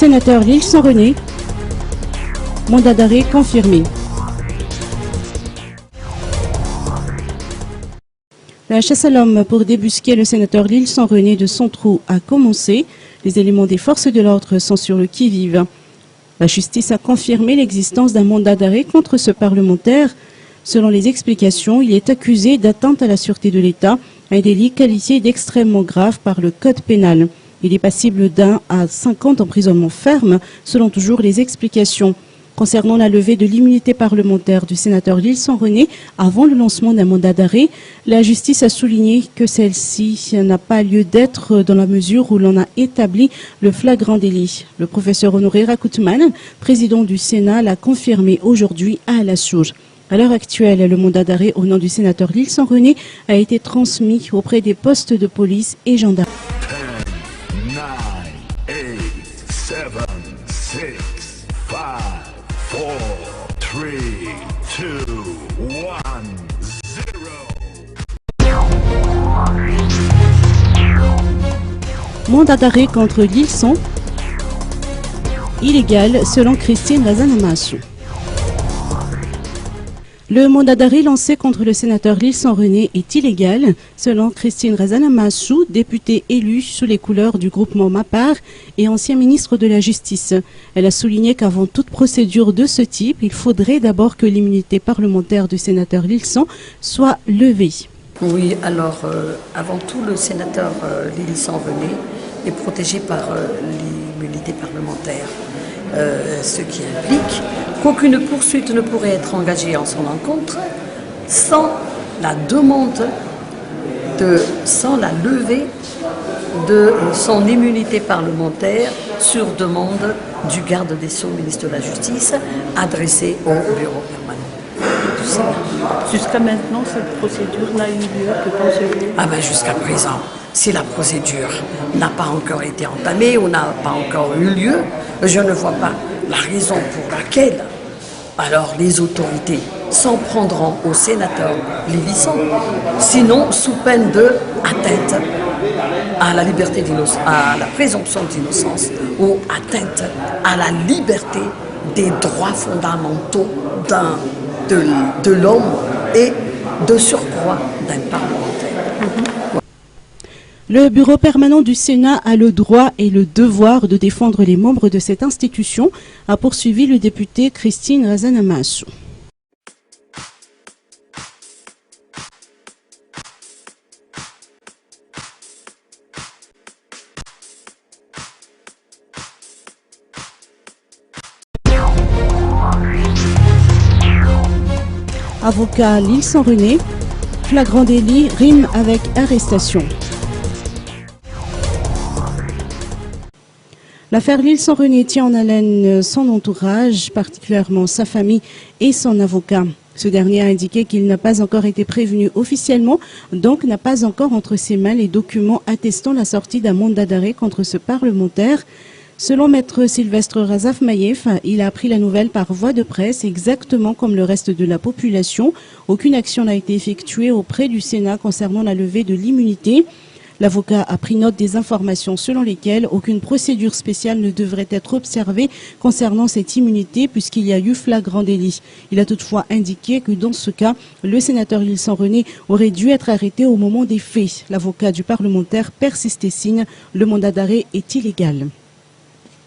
Sénateur L'Île-Saint-René, mandat d'arrêt confirmé. La chasse à l'homme pour débusquer le sénateur L'Île-Saint-René de son trou a commencé. Les éléments des forces de l'ordre sont sur le qui-vive. La justice a confirmé l'existence d'un mandat d'arrêt contre ce parlementaire. Selon les explications, il est accusé d'atteinte à la sûreté de l'État, un délit qualifié d'extrêmement grave par le code pénal. Il est passible d'1 à 5 ans d'emprisonnement ferme, selon toujours les explications. Concernant la levée de l'immunité parlementaire du sénateur L'Île-Saint-René, avant le lancement d'un mandat d'arrêt, la justice a souligné que celle-ci n'a pas lieu d'être dans la mesure où l'on a établi le flagrant délit. Le professeur Honoré Rakoutman, président du Sénat, l'a confirmé aujourd'hui à la Source. À l'heure actuelle, le mandat d'arrêt au nom du sénateur L'Île-Saint-René a été transmis auprès des postes de police et gendarmes. 10, 9, 8, 7, 6, 5, 4, 3, 2, 1, 0. Mandat d'arrêt contre L'Île-Saint, illégal selon Christine Razanamassou. Le mandat d'arrêt lancé contre le sénateur L'Île-Saint-René est illégal, selon Christine Razanamassou, députée élue sous les couleurs du groupement MAPAR et ancien ministre de la Justice. Elle a souligné qu'avant toute procédure de ce type, il faudrait d'abord que l'immunité parlementaire du sénateur L'Île-Saint soit levée. Oui, alors avant tout, le sénateur L'Île-Saint-René est protégé par l'immunité parlementaire. Ce qui implique qu'aucune poursuite ne pourrait être engagée en son encontre sans la levée de son immunité parlementaire sur demande du garde des Sceaux, ministre de la Justice, adressée au bureau permanent du Sénat. Jusqu'à maintenant, cette procédure n'a eu lieu, que pensez-vous? Jusqu'à présent, si la procédure n'a pas encore été entamée ou n'a pas encore eu lieu, je ne vois pas la raison pour laquelle alors les autorités s'en prendront au sénateur L'Île-Saint, sinon sous peine de atteinte à la liberté à la présomption d'innocence ou atteinte à la liberté des droits fondamentaux de l'homme et de surcroît d'un parlementaire. Le bureau permanent du Sénat a le droit et le devoir de défendre les membres de cette institution, a poursuivi le député Christine Razanamassou. Avocat L'Île-Saint-René, flagrant délit rime avec arrestation. L'affaire L'Île-Saint-René tient en haleine son entourage, particulièrement sa famille et son avocat. Ce dernier a indiqué qu'il n'a pas encore été prévenu officiellement, donc n'a pas encore entre ses mains les documents attestant la sortie d'un mandat d'arrêt contre ce parlementaire. Selon maître Sylvestre Razaf Maïef, il a appris la nouvelle par voie de presse, exactement comme le reste de la population. Aucune action n'a été effectuée auprès du Sénat concernant la levée de l'immunité. L'avocat a pris note des informations selon lesquelles aucune procédure spéciale ne devrait être observée concernant cette immunité puisqu'il y a eu flagrant délit. Il a toutefois indiqué que dans ce cas, le sénateur L'Île-Saint-René aurait dû être arrêté au moment des faits. L'avocat du parlementaire persiste et signe, le mandat d'arrêt est illégal.